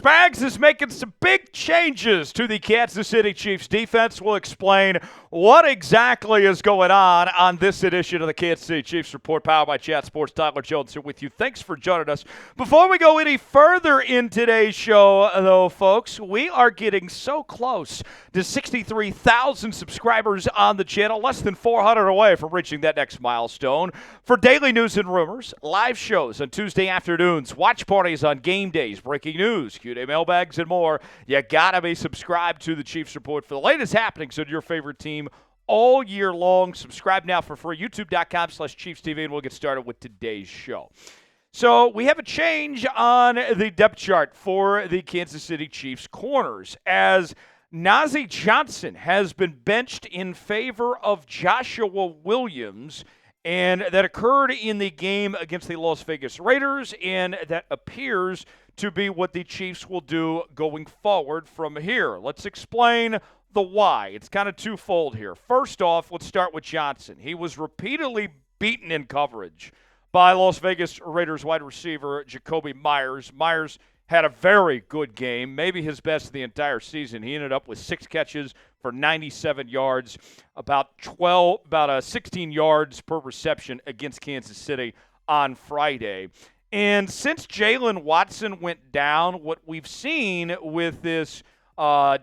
Spags is making some big changes to the Kansas City Chiefs defense. We'll explain what exactly is going on this edition of the Kansas City Chiefs Report, powered by Chat Sports. Tyler Jones here with you. Thanks for joining us. Before we go any further in today's show, though, folks, we are getting so close to 63,000 subscribers on the channel, less than 400 away from reaching that next milestone. For daily news and rumors, live shows on Tuesday afternoons, watch parties on game days, breaking news, Q&A mailbags, and more, you gotta be subscribed to the Chiefs Report for the latest happenings on your favorite team all year long. Subscribe now for free, youtube.com/ChiefsTV, and we'll get started with today's show. So we have a change on the depth chart for the Kansas City Chiefs corners, as Nazeeh Johnson has been benched in favor of Joshua Williams, and that occurred in the game against the Las Vegas Raiders, and that appears to be what the Chiefs will do going forward from here. Let's explain the why. It's kind of twofold here. First off, let's start with Johnson. He was repeatedly beaten in coverage by Las Vegas Raiders wide receiver Jakobi Meyers. Meyers had a very good game, maybe his best of the entire season. He ended up with 6 catches for 97 yards, about 16 yards per reception against Kansas City on Friday. And since Jalen Watson went down, what we've seen with this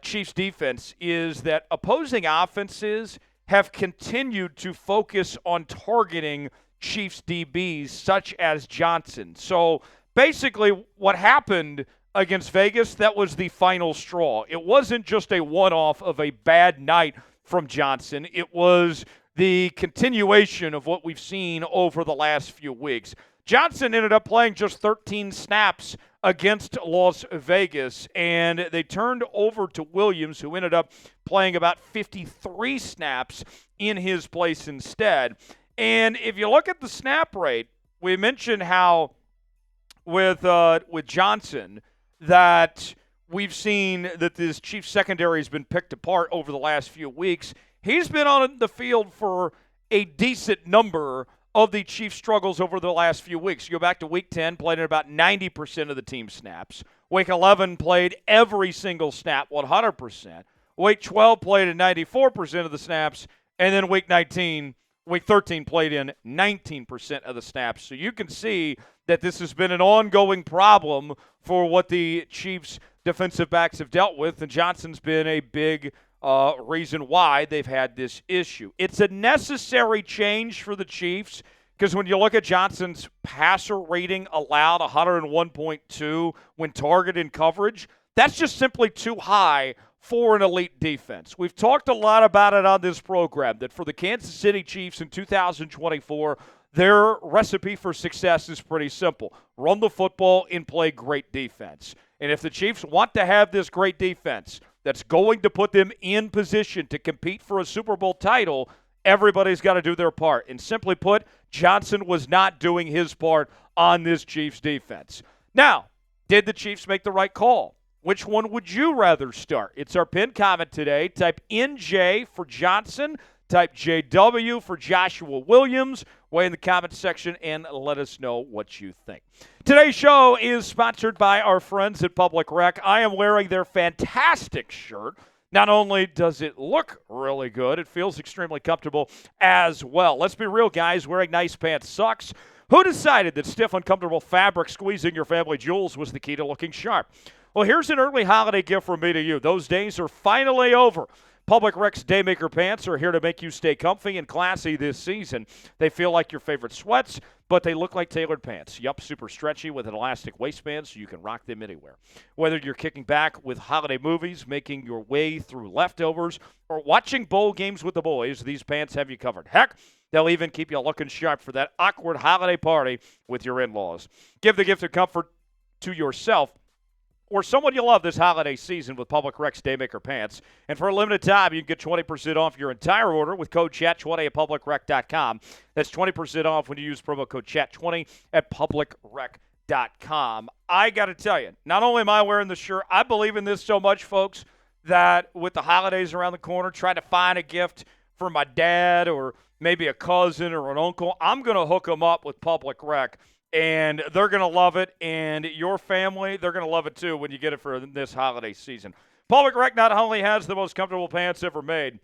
Chiefs defense is that opposing offenses have continued to focus on targeting Chiefs DBs such as Johnson. So basically what happened against Vegas, that was the final straw. It wasn't just a one-off of a bad night from Johnson. It was the continuation of what we've seen over the last few weeks. Johnson ended up playing just 13 snaps against Las Vegas, and they turned over to Williams, who ended up playing about 53 snaps in his place instead. And if you look at the snap rate, we mentioned how with Johnson that we've seen that this Chiefs secondary has been picked apart over the last few weeks. He's been on the field for a decent number of the Chiefs' struggles over the last few weeks. You go back to Week 10, played in about 90% of the team snaps. Week 11 played every single snap, 100%. Week 12 played in 94% of the snaps. And then Week 13 played in 19% of the snaps. So you can see that this has been an ongoing problem for what the Chiefs' defensive backs have dealt with, and Johnson's been a big reason why they've had this issue. It's a necessary change for the Chiefs because when you look at Johnson's passer rating allowed, 101.2 when targeted in coverage, that's just simply too high for an elite defense. We've talked a lot about it on this program, that for the Kansas City Chiefs in 2024, their recipe for success is pretty simple. Run the football and play great defense. And if the Chiefs want to have this great defense that's going to put them in position to compete for a Super Bowl title, everybody's got to do their part. And simply put, Johnson was not doing his part on this Chiefs defense. Now, did the Chiefs make the right call? Which one would you rather start? It's our pinned comment today. Type NJ for Johnson. Type JW for Joshua Williams. Weigh in the comment section and let us know what you think. Today's show is sponsored by our friends at Public Rec. I am wearing their fantastic shirt. Not only does it look really good, it feels extremely comfortable as well. Let's be real, guys. Wearing nice pants sucks. Who decided that stiff, uncomfortable fabric squeezing your family jewels was the key to looking sharp? Well, here's an early holiday gift from me to you. Those days are finally over. Public Rec's Daymaker pants are here to make you stay comfy and classy this season. They feel like your favorite sweats, but they look like tailored pants. Yup, super stretchy with an elastic waistband so you can rock them anywhere. Whether you're kicking back with holiday movies, making your way through leftovers, or watching bowl games with the boys, these pants have you covered. Heck, they'll even keep you looking sharp for that awkward holiday party with your in-laws. Give the gift of comfort to yourself or someone you love this holiday season with Public Rec's Daymaker pants. And for a limited time, you can get 20% off your entire order with code CHAT20 at publicrec.com. That's 20% off when you use promo code CHAT20 at publicrec.com. I got to tell you, not only am I wearing the shirt, I believe in this so much, folks, that with the holidays around the corner, trying to find a gift for my dad or maybe a cousin or an uncle, I'm going to hook them up with Public Rec And they're going to love it. And your family, they're going to love it too when you get it for this holiday season. Public Rec not only has the most comfortable pants ever made,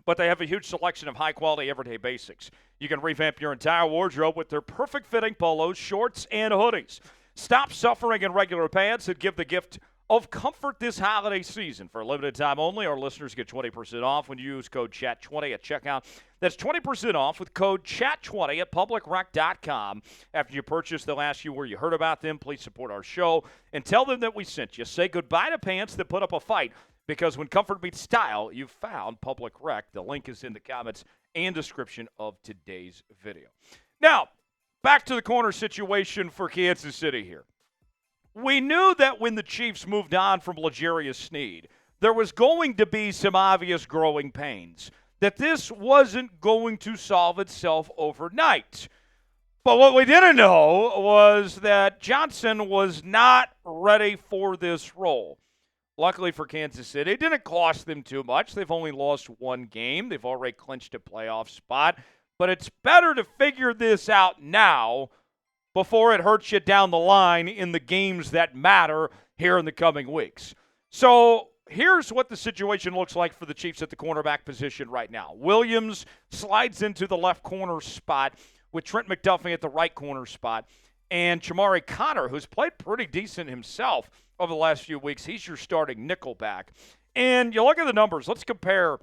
but they have a huge selection of high-quality everyday basics. You can revamp your entire wardrobe with their perfect-fitting polos, shorts, and hoodies. Stop suffering in regular pants and give the gift of comfort this holiday season. For a limited time only, our listeners get 20% off when you use code CHAT20 at checkout. That's 20% off with code CHAT20 at publicrec.com. After you purchase, they'll ask you where you heard about them. Please support our show and tell them that we sent you. Say goodbye to pants that put up a fight, because when comfort meets style, you've found Public Rec. The link is in the comments and description of today's video. Now, back to the corner situation for Kansas City here. We knew that when the Chiefs moved on from L'Jarius Sneed, there was going to be some obvious growing pains, that this wasn't going to solve itself overnight. But what we didn't know was that Johnson was not ready for this role. Luckily for Kansas City, it didn't cost them too much. They've only lost one game. They've already clinched a playoff spot. But it's better to figure this out now before it hurts you down the line in the games that matter here in the coming weeks. So here's what the situation looks like for the Chiefs at the cornerback position right now. Williams slides into the left corner spot with Trent McDuffie at the right corner spot. And Chamarri Connor, who's played pretty decent himself over the last few weeks, he's your starting nickelback. And you look at the numbers. Let's compare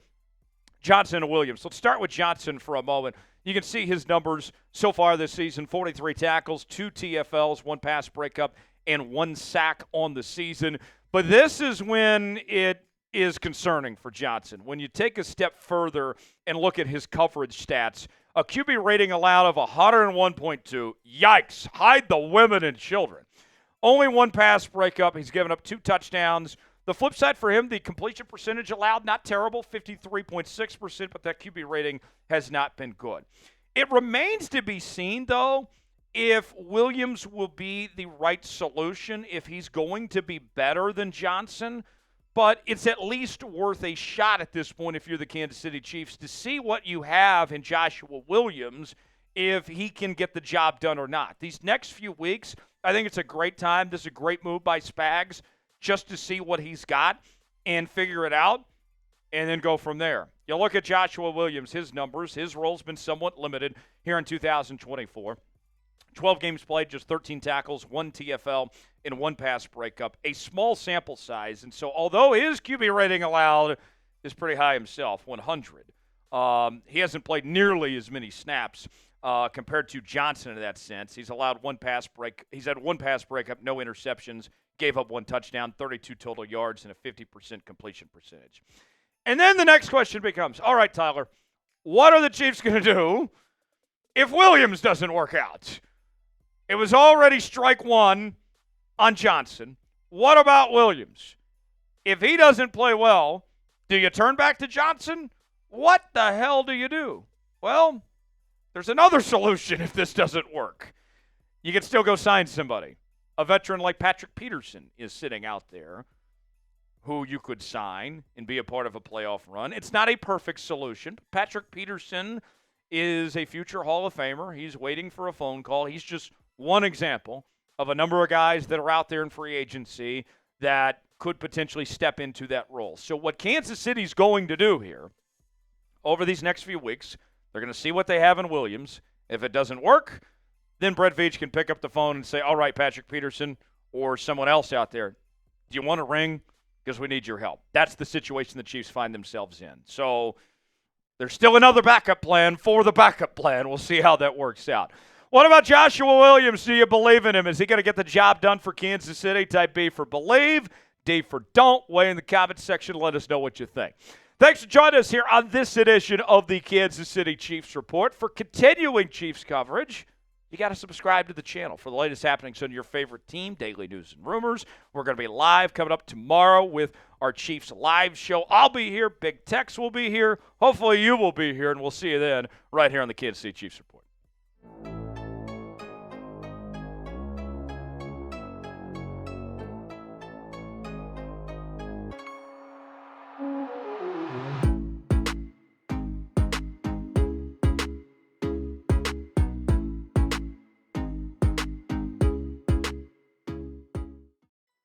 Johnson and Williams. Let's start with Johnson for a moment. You can see his numbers so far this season: 43 tackles, 2 TFLs, 1 pass breakup, and 1 sack on the season. But this is when it is concerning for Johnson. When you take a step further and look at his coverage stats, a QB rating allowed of 101.2. Yikes. Hide the women and children. Only 1 pass breakup. He's given up 2 touchdowns. The flip side for him, the completion percentage allowed, not terrible, 53.6%, but that QB rating has not been good. It remains to be seen, though, if Williams will be the right solution, if he's going to be better than Johnson. But it's at least worth a shot at this point if you're the Kansas City Chiefs to see what you have in Joshua Williams, if he can get the job done or not. These next few weeks, I think it's a great time. This is a great move by Spags, just to see what he's got and figure it out and then go from there. You look at Joshua Williams, his numbers, his role's been somewhat limited here in 2024. 12 games played, just 13 tackles, 1 TFL, and 1 pass breakup. A small sample size. And so although his QB rating allowed is pretty high himself, 100, he hasn't played nearly as many snaps compared to Johnson in that sense. He's allowed 1 pass break. He's had 1 pass breakup, no interceptions, gave up 1 touchdown, 32 total yards, and a 50% completion percentage. And then the next question becomes, all right, Tyler, what are the Chiefs going to do if Williams doesn't work out? It was already strike 1 on Johnson. What about Williams? If he doesn't play well, do you turn back to Johnson? What the hell do you do? Well, there's another solution if this doesn't work. You can still go sign somebody. A veteran like Patrick Peterson is sitting out there who you could sign and be a part of a playoff run. It's not a perfect solution. Patrick Peterson is a future Hall of Famer. He's waiting for a phone call. He's just one example of a number of guys that are out there in free agency that could potentially step into that role. So what Kansas City's going to do here over these next few weeks, they're going to see what they have in Williams. If it doesn't work, then Brett Veach can pick up the phone and say, all right, Patrick Peterson or someone else out there, do you want a ring? Because we need your help. That's the situation the Chiefs find themselves in. So there's still another backup plan for the backup plan. We'll see how that works out. What about Joshua Williams? Do you believe in him? Is he going to get the job done for Kansas City? Type B for believe, D for don't. Weigh in the comments section. Let us know what you think. Thanks for joining us here on this edition of the Kansas City Chiefs Report. For continuing Chiefs coverage, you got to subscribe to the channel for the latest happenings on your favorite team, daily news and rumors. We're going to be live coming up tomorrow with our Chiefs live show. I'll be here. Big Tex will be here. Hopefully you will be here, and we'll see you then right here on the Kansas City Chiefs Report.